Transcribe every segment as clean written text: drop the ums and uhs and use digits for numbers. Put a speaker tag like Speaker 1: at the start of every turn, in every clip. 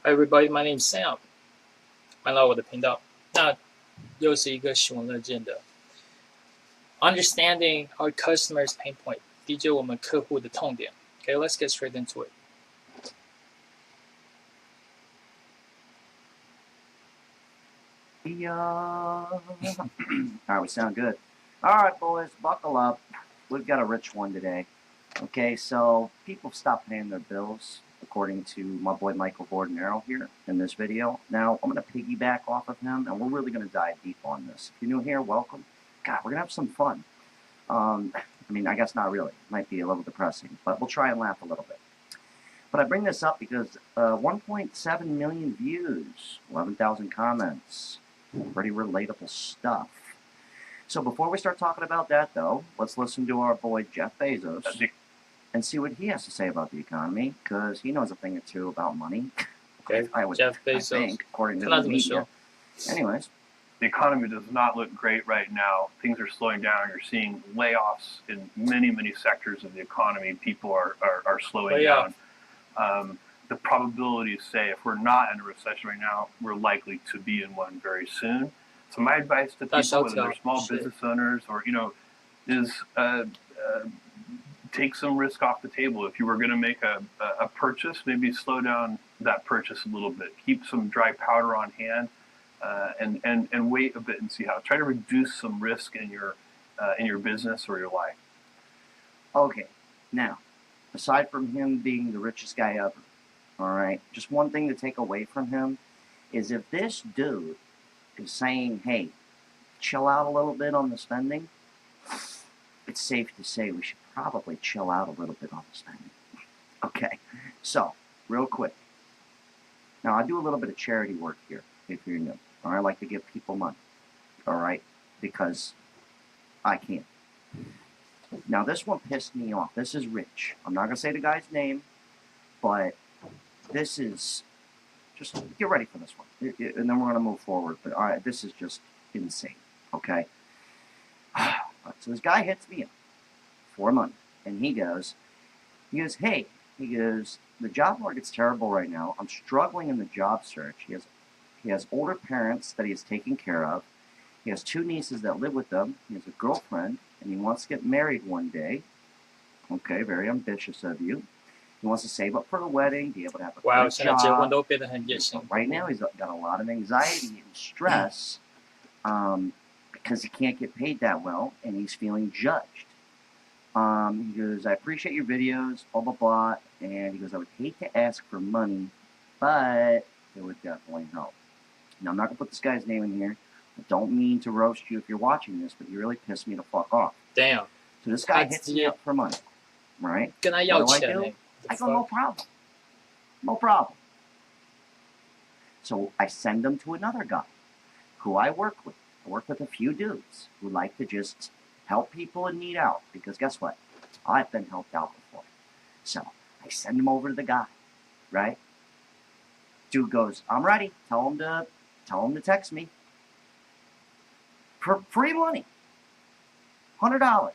Speaker 1: Hi everybody, my name is Sam。欢迎来我的频道。那又是一个喜闻乐见的 Understanding our customers' pain point， 理解我们客户的痛点。Okay, let's get straight into it.
Speaker 2: All right, we sound good. All right, boys, buckle up. We've got a rich one today. Okay, so people stopped paying their bills, according to my boy Michael Bordenaro here in this video. Now, I'm going to piggyback off of him, and we're really going to dive deep on this. If you're new here, welcome. God, we're going to have some fun. I mean, I guess not really. It might be a little depressing, but we'll try and laugh a little bit. But I bring this up because 1.7 million views, 11,000 comments, pretty relatable stuff. So before we start talking about that, though, let's listen to our boy Jeff Bezos and see what he has to say about the economy, because he knows a thing or two about money.
Speaker 1: Okay, Jeff Bezos.
Speaker 2: I think, according to the media. Anyways.
Speaker 3: The economy does not look great right now. Things are slowing down. You're seeing layoffs in many, many sectors of the economy. People are slowing down. The probabilities say if we're not in a recession right now, we're likely to be in one very soon. So my advice to people, whether they're small business owners or, is take some risk off the table. If you were going to make a purchase, maybe slow down that purchase a little bit. Keep some dry powder on hand. And wait a bit and see how. Try to reduce some risk in your business or your life.
Speaker 2: Okay, now, aside from him being the richest guy ever, all right, just one thing to take away from him is if this dude is saying, hey, chill out a little bit on the spending, it's safe to say we should probably chill out a little bit on the spending. Okay, so, real quick. Now, I do a little bit of charity work here, if you're new. Or I like to give people money, all right, because I can. Now, this one pissed me off. This is Rich. I'm not going to say the guy's name, but this is, just get ready for this one. And then we're going to move forward. But, all right, this is just insane, okay? So this guy hits me up for money, and he goes, hey, the job market's terrible right now. I'm struggling in the job search. He has older parents that he is taking care of. He has 2 nieces that live with him. He has a girlfriend, and he wants to get married one day. Okay, very ambitious of you. He wants to save up for the wedding, be able to have a good job. Right now, he's got a lot of anxiety and stress because he can't get paid that well, and he's feeling judged. He goes, I appreciate your videos, blah, blah, blah. And he goes, I would hate to ask for money, but it would definitely help. Now, I'm not going to put this guy's name in here. I don't mean to roast you if you're watching this, but you really pissed me the fuck off.
Speaker 1: Damn.
Speaker 2: So this guy hits me up for money, right? What do I do? I go, no problem. No problem. So I send him to another guy who I work with. I work with a few dudes who like to just help people in need out. Because guess what? I've been helped out before. So I send him over to the guy, right? Dude goes, I'm ready. Tell him to text me. For free money. $100.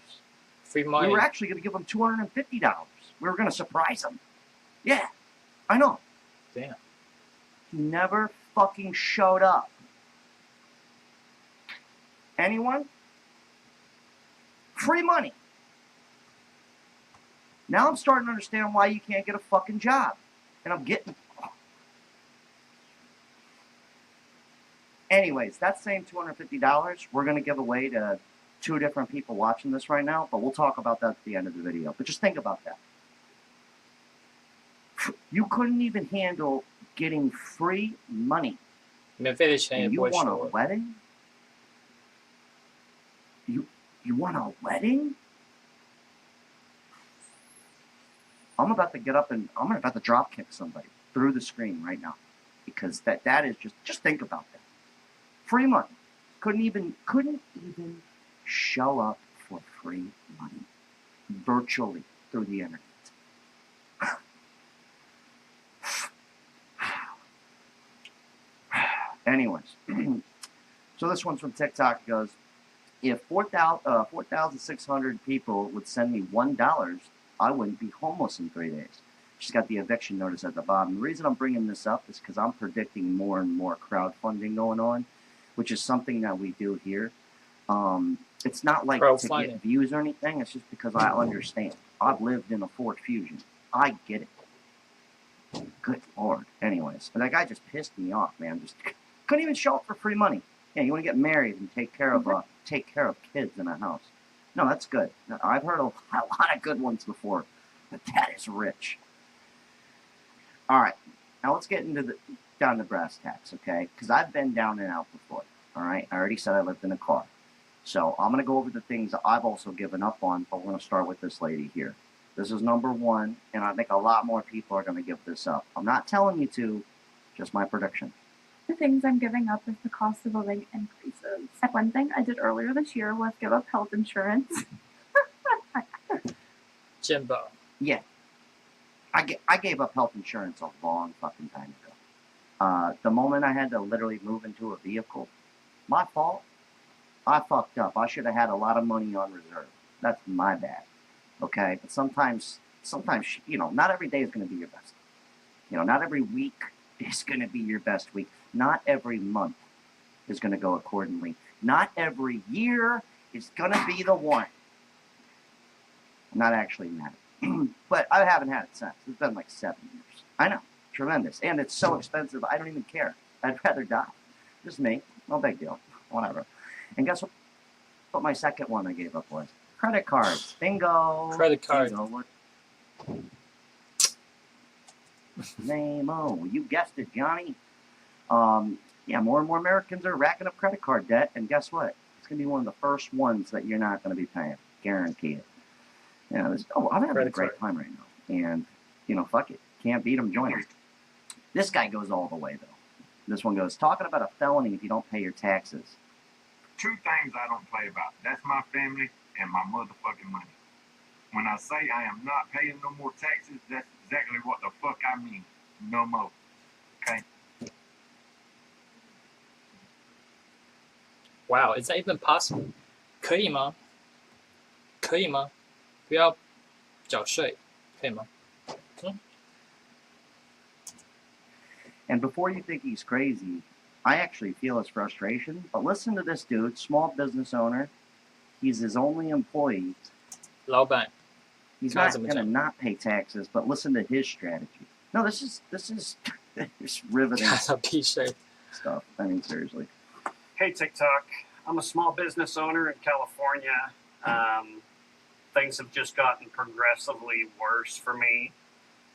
Speaker 1: Free money.
Speaker 2: We were actually going to give him $250. We were going to surprise him. Yeah, I know.
Speaker 1: Damn.
Speaker 2: He never fucking showed up. Anyone? Free money. Now I'm starting to understand why you can't get a fucking job. And I'm getting... Anyways, that same $250, we're going to give away to 2 different people watching this right now, but we'll talk about that at the end of the video. But just think about that. You couldn't even handle getting free money. And you want a wedding? You want a wedding? I'm about to get up and I'm about to drop kick somebody through the screen right now. Because that is just think about that. Free money. Couldn't even show up for free money. Virtually through the internet. Anyways. So this one's from TikTok. It goes, if 4,600 people would send me $1, I wouldn't be homeless in 3 days. She's got the eviction notice at the bottom. The reason I'm bringing this up is because I'm predicting more and more crowdfunding going on, which is something that we do here. It's not like to get views or anything. It's just because I understand. I've lived in a Ford Fusion. I get it. Good Lord. Anyways, but that guy just pissed me off, man. Just couldn't even show up for free money. Yeah, you want to get married and take care of kids in a house. No, that's good. I've heard a lot of good ones before, but that is rich. All right, now let's get into down to brass tacks, okay? Because I've been down and out before. All right, I already said I lived in a car. So I'm going to go over the things that I've also given up on, but we're going to start with this lady here. This is number one, and I think a lot more people are going to give this up. I'm not telling you to, just my prediction.
Speaker 4: The things I'm giving up is the cost of living increases. One thing I did earlier this year was give up health insurance.
Speaker 1: Jimbo.
Speaker 2: Yeah. I gave up health insurance a long fucking time ago. The moment I had to literally move into a vehicle, my fault. I fucked up. I should have had a lot of money on reserve. That's my bad. Okay? But sometimes, you know, not every day is going to be your best. You know, not every week is going to be your best week. Not every month is going to go accordingly. Not every year is going to be the one. I'm not actually mad. But I haven't had it since. It's been like 7 years. I know. Tremendous. And it's so expensive, I don't even care. I'd rather die. Just me. No big deal. Whatever. And guess what my second one I gave up was? Credit cards. Bingo.
Speaker 1: Credit card.
Speaker 2: Bingo. Name-o. You guessed it, Johnny. Yeah, more and more Americans are racking up credit card debt. And guess what? It's going to be one of the first ones that you're not going to be paying. Guarantee it. Yeah, I'm having a great time right now. And, you know, fuck it. Can't beat them, join them. This guy goes all the way, though. This one goes, talking about a felony if you don't pay your taxes.
Speaker 5: Two things I don't play about. That's my family and my motherfucking money. When I say I am not paying no more taxes, that's exactly what the fuck I mean. No more. Okay?
Speaker 1: Wow, is that even possible? 可以吗？可以吗？不要缴税，可以吗？
Speaker 2: And before you think he's crazy, I actually feel his frustration. But listen to this dude, small business owner. He's his only employee.
Speaker 1: 老板，
Speaker 2: He's not going to not pay taxes, but listen to his strategy. No, this is it's riveting stuff. I mean, seriously.
Speaker 6: Hey, TikTok. I'm a small business owner in California. Things have just gotten progressively worse for me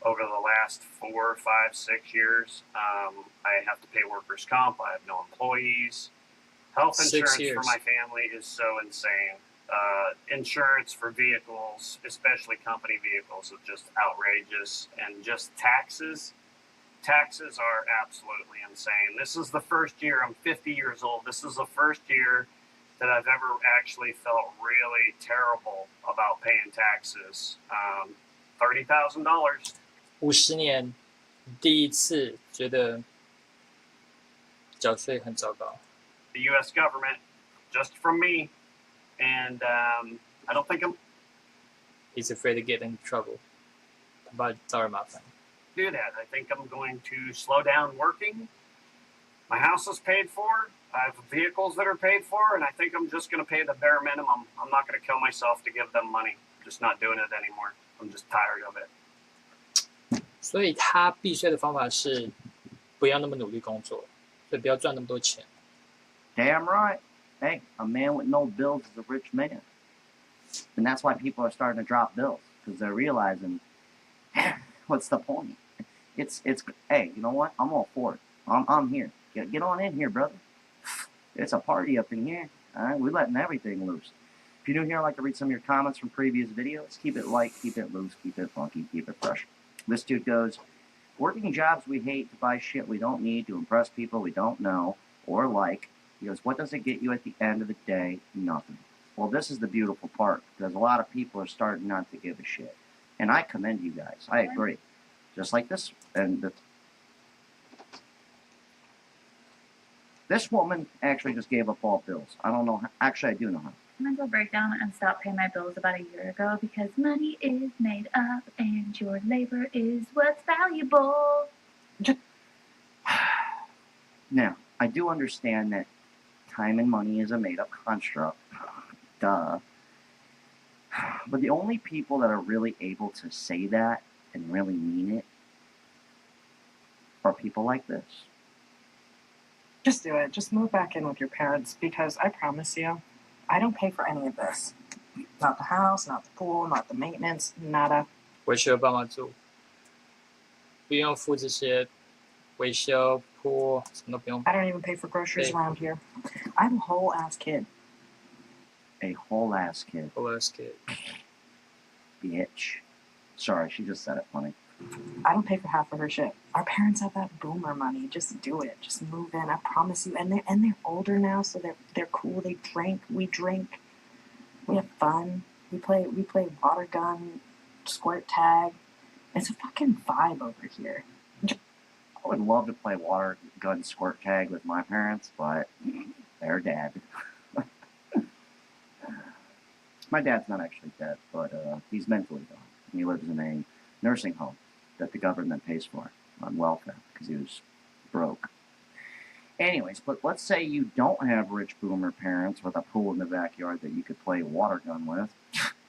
Speaker 6: over the last 4, 5, 6 years. I have to pay workers' comp. I have no employees. Health insurance for my family is so insane. Insurance for vehicles, especially company vehicles, is just outrageous. And just taxes. Taxes are absolutely insane. This is the first year, I'm 50 years old. This is the first year that I've ever actually felt really terrible about paying taxes. $30,000.
Speaker 1: 50年第一次觉得缴税很糟糕。
Speaker 6: The U.S. government, just from me, and I don't think I'm.
Speaker 1: He's afraid to get in trouble. 他怕招人麻烦。
Speaker 6: Do that. I think I'm going to slow down working. My house is paid for. I have vehicles that are paid for, and I think I'm just going to pay the bare minimum. I'm not going to kill myself to give them money. I'm just not doing it anymore. I'm just tired of it.
Speaker 1: 所以他避税的方法是不要那么努力工作，所以不要赚那么多钱。
Speaker 2: Damn right. Hey, a man with no bills is a rich man. And that's why people are starting to drop bills, because they're realizing, what's the point? It's hey, you know what? I'm all for it. I'm here. Get on in here, brother. It's a party up in here. All right, we're letting everything loose. If you're new here, I'd like to read some of your comments from previous videos. Keep it light, keep it loose, keep it funky, keep it fresh. This dude goes, working jobs we hate to buy shit we don't need to impress people we don't know or like. He goes, what does it get you at the end of the day? Nothing. Well, this is the beautiful part, because a lot of people are starting not to give a shit. And I commend you guys. I agree. Just like this. And this woman actually just gave up all bills. I don't know. Actually, I do know how.
Speaker 4: mental breakdown and stopped paying my bills about a year ago because money is made up and your labor is what's valuable.
Speaker 2: Now, I do understand that time and money is a made-up construct. Duh. But the only people that are really able to say that and really mean it are people like this.
Speaker 7: Just do it. Just move back in with your parents because I promise you, I don't pay for any of this. Not the house, not the pool, not the maintenance, nada.
Speaker 1: 回去和爸妈住，不用付这些维修、铺，什么都不用。
Speaker 7: I don't even pay for groceries
Speaker 1: Okay.
Speaker 7: around here. I'm a whole ass kid.
Speaker 2: A whole ass kid.
Speaker 1: OSK.
Speaker 2: Bitch. Sorry, she just said it funny.
Speaker 7: I don't pay for half of her shit. Our parents have that boomer money. Just do it. Just move in. I promise you. And they're older now, so they're cool. They drink. We drink. We have fun. We play water gun, squirt tag. It's a fucking vibe over here.
Speaker 2: I would love to play water gun squirt tag with my parents, but they're dead. My dad's not actually dead, but he's mentally gone. He lives in a nursing home that the government pays for on welfare because he was broke. Anyways, but let's say you don't have rich boomer parents with a pool in the backyard that you could play water gun with.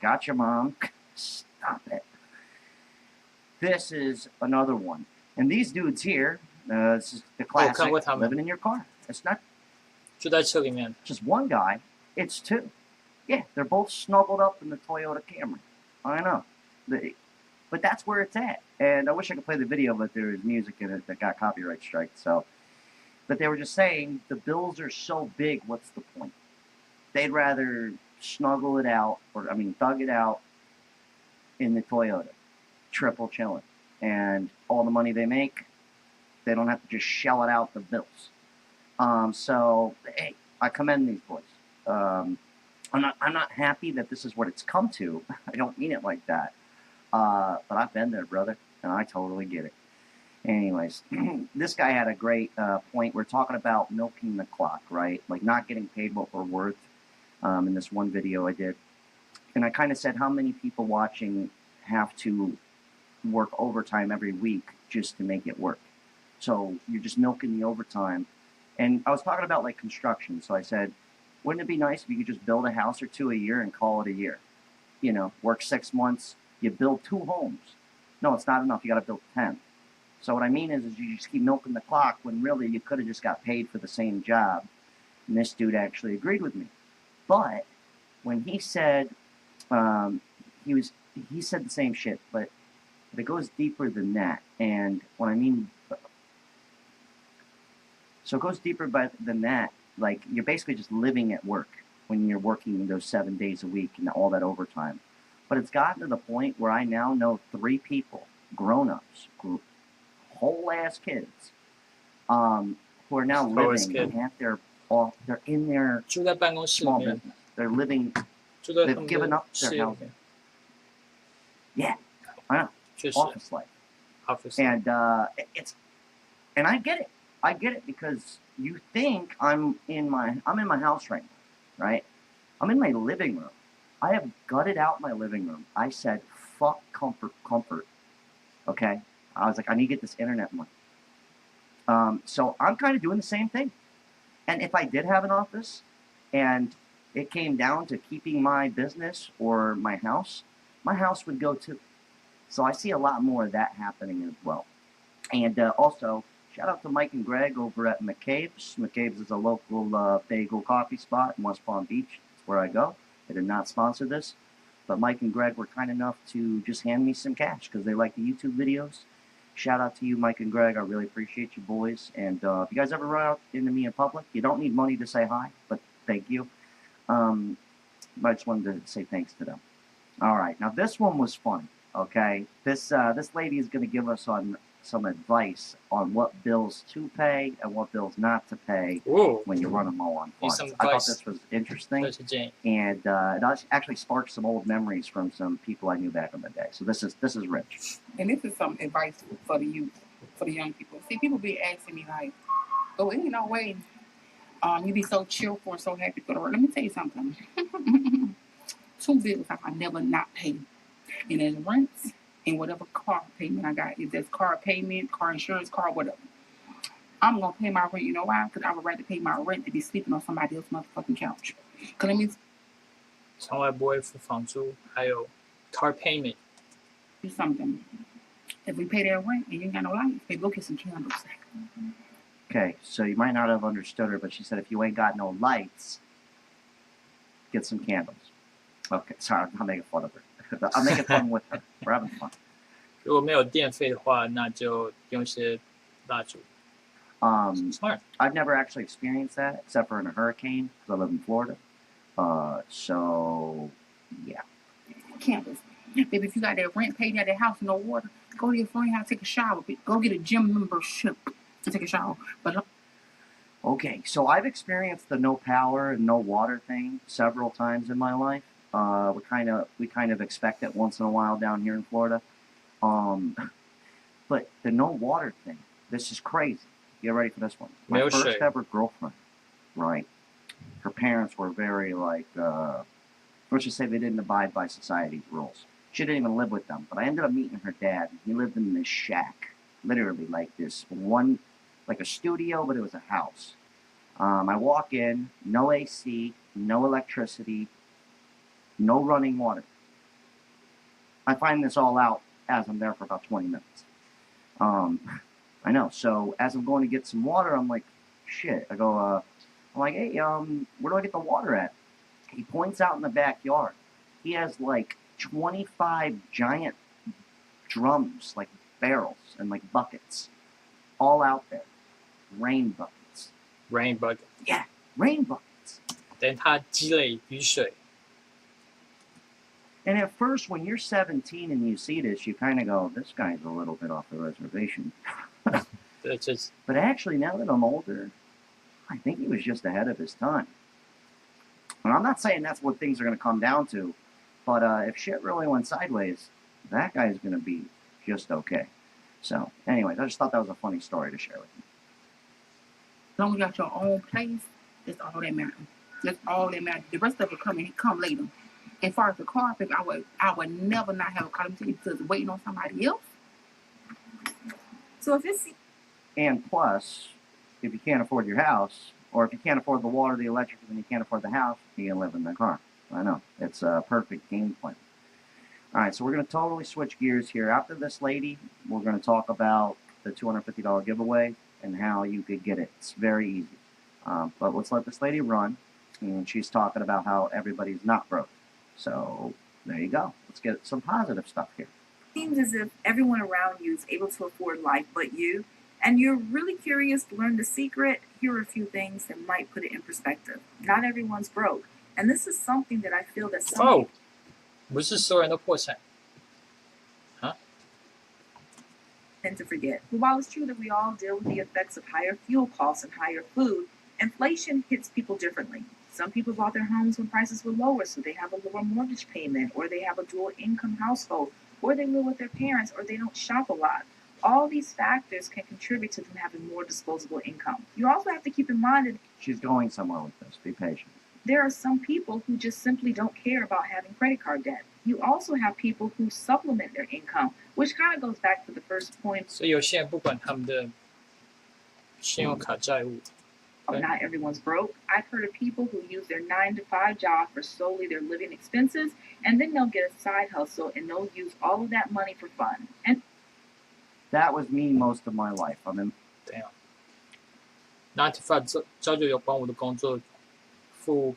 Speaker 2: Gotcha, Mom. Stop it. This is another one. And these dudes here, this is the classic living in your car. It's not
Speaker 1: 就在车里面。
Speaker 2: just one guy, it's two. Yeah, they're both snuggled up in the Toyota Camry. I know. But that's where it's at. And I wish I could play the video, but there was music in it that got copyright strike. So, but they were just saying the bills are so big, what's the point? They'd rather snuggle it out, thug it out in the Toyota, triple chilling. And all the money they make, they don't have to just shell it out the bills. So, hey, I commend these boys. I'm not happy that this is what it's come to. I don't mean it like that. But I've been there, brother, and I totally get it. Anyways, this guy had a great point. We're talking about milking the clock, right? Like not getting paid what we're worth in this one video I did. And I kind of said how many people watching have to work overtime every week just to make it work. So you're just milking the overtime. And I was talking about like construction. So I said, wouldn't it be nice if you could just build a house or two a year and call it a year? You know, work 6 months, you build 2 homes. No, it's not enough. You got to build 10. So what I mean is you just keep milking the clock when really you could have just got paid for the same job. And this dude actually agreed with me. But when he said, he said the same shit, but it goes deeper than that. And what I mean, so it goes deeper than that. Like, you're basically just living at work when you're working those 7 days a week and all that overtime. But it's gotten to the point where I now know 3 people, grown-ups, whole-ass kids, who are now living at they're in their small business. They're living, they've given up their housing. Yeah, I know. Office life. And and I get it. I get it because you think I'm in my house right now, right? I'm in my living room. I have gutted out my living room. I said, fuck comfort. Okay? I was like, I need to get this internet money. So I'm kind of doing the same thing. And if I did have an office and it came down to keeping my business or my house would go too. So I see a lot more of that happening as well. And also, shout out to Mike and Greg over at McCabe's. McCabe's is a local bagel coffee spot in West Palm Beach. It's where I go. They did not sponsor this. But Mike and Greg were kind enough to just hand me some cash because they like the YouTube videos. Shout out to you, Mike and Greg. I really appreciate you boys. And if you guys ever run out into me in public, you don't need money to say hi, but thank you. I just wanted to say thanks to them. All right. Now, this one was fun, okay? This lady is going to give us some advice on what bills to pay and what bills not to pay when you run them all on funds. I thought this was interesting, and it actually sparked some old memories from some people I knew back in the day. So this is rich.
Speaker 8: And this is some advice for the youth, for the young people. See, people be asking me like, "Oh, ain't no way You be so cheerful and so happy to go to work. Let me tell you something. 2 bills I never not pay. And it's rents and whatever car payment I got. If that's car payment, car insurance, car whatever. I'm going to pay my rent. You know why? Because I would rather pay my rent than be sleeping on somebody else's motherfucking couch. Because let me
Speaker 1: 从来不会付房租，还有 car payment。
Speaker 8: do something. If we pay that rent and you ain't got no lights, baby, go get some candles.
Speaker 2: Okay, so you might not have understood her, but she said if you ain't got no lights, get some candles. Okay, sorry, I'm not making fun of her. I'm making fun with her. We're having fun.
Speaker 1: 如果没有电费的话，那就用一些蜡烛。Smart.
Speaker 2: I've never actually experienced that except for in a hurricane because I live in Florida. So yeah.
Speaker 8: Candles. Baby, if you got that rent paid at that house, no water, go to your friend's house, take a shower. Go get a gym membership and take a shower. But
Speaker 2: okay, so I've experienced the no power and no water thing several times in my life. We kind of expect it once in a while down here in Florida. But the no water thing, this is crazy. Get ready for this one. My first ever girlfriend, right? Her parents were very like, let's just say they didn't abide by society's rules. She didn't even live with them. But I ended up meeting her dad. He lived in this shack, literally like this one, like a studio, but it was a house. I walk in, no AC, no electricity, no running water. I find this all out as I'm there for about 20 minutes. I know. So as I'm going to get some water, I'm like, shit. I go, I'm like, hey, where do I get the water at? He points out in the backyard. He has like 25 giant drums, like barrels and like buckets, all out there. Rain buckets.
Speaker 1: Rain bucket.
Speaker 2: Yeah, rain buckets.
Speaker 1: 等它积累雨水。
Speaker 2: And at first, when you're 17 and you see this, you kind of go, this guy's a little bit off the reservation. But actually, now that I'm older, I think he was just ahead of his time. And I'm not saying that's what things are going to come down to, but if shit really went sideways, that guy's going to be just okay. So, anyways, I just thought that was a funny story to share with you.
Speaker 8: as long as you got your own place, that's all that matters. That's all that matters. The rest of it come later. As far as the car, I would never not have a car because waiting on somebody else. So if it's
Speaker 2: and plus, if you can't afford your house, or if you can't afford the water, the electric, and you can't afford the house, you can live in the car. I know it's a perfect game plan. All right, so we're going to totally switch gears here. After this lady, we're going to talk about the $250 giveaway and how you could get it. It's very easy. But let's let this lady run, and she's talking about how everybody's not broke. So there you go. Let's get some positive stuff here.
Speaker 9: Seems as if everyone around you is able to afford life but you, and you're really curious to learn the secret. Here are a few things that might put it in perspective. Not everyone's broke, and this is something that I feel that some people
Speaker 1: 不是所有人都破产。
Speaker 9: tend to forget. But while it's true that we all deal with the effects of higher fuel costs and higher food, inflation hits people differently. Some people bought their homes when prices were lower, so they have a lower mortgage payment, or they have a dual income household, or they live with their parents, or they don't shop a lot. All these factors can contribute to them having more disposable income. You also have to keep in mind that
Speaker 2: She's going somewhere with this. Be patient.
Speaker 9: there are some people who just simply don't care about having credit card debt. You also have people who supplement their income, which kind of goes back to the first point
Speaker 1: 所以有些人不管他们的信用卡债务，
Speaker 9: of not everyone's broke. I've heard of people who use their 9-to-5 job for solely their living expenses, and then they'll get a side hustle and they'll use all of that money for fun. And
Speaker 2: That was me most of my life. I mean,
Speaker 1: 怎样？9 to 5朝九晚五的工作，付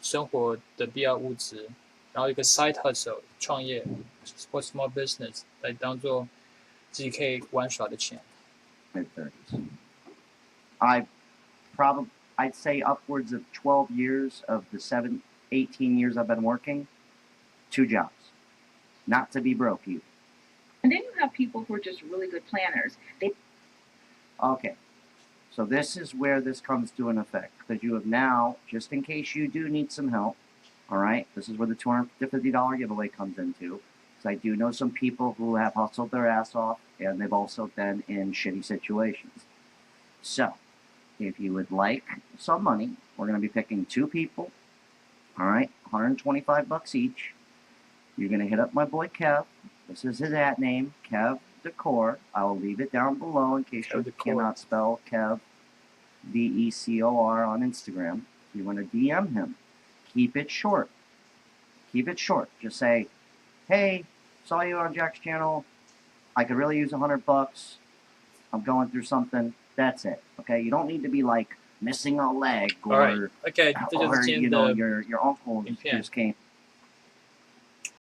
Speaker 1: 生活的必要物资，然后一个 side hustle 创业 ，for small business 来当做自己可以玩耍的钱。
Speaker 2: mid-30s. I'd say upwards of 12 years of the 18 years I've been working, 2 jobs. Not to be broke either.
Speaker 9: then you have people who are just really good planners.
Speaker 2: Okay, so this is where this comes to an effect, because you have now, just in case you do need some help, all right, this is where the $250 giveaway comes into, because I do know some people who have hustled their ass off, and they've also been in shitty situations. So, if you would like some money, we're going to be picking 2 people. All right, $125 each. You're going to hit up my boy Kev. This is his @ name, Kev Decor. I will leave it down below in case you cannot spell Kev, Decor, on Instagram. If you want to DM him, keep it short. Keep it short. Just say, hey, saw you on Jack's channel. I could really use $100. I'm going through something. That's it. Okay, you don't need to be like missing a leg or,
Speaker 1: Alright, OK， 这就是
Speaker 2: or
Speaker 1: 今
Speaker 2: you
Speaker 1: 天
Speaker 2: know
Speaker 1: 的
Speaker 2: your uncle
Speaker 1: 影片。
Speaker 2: just came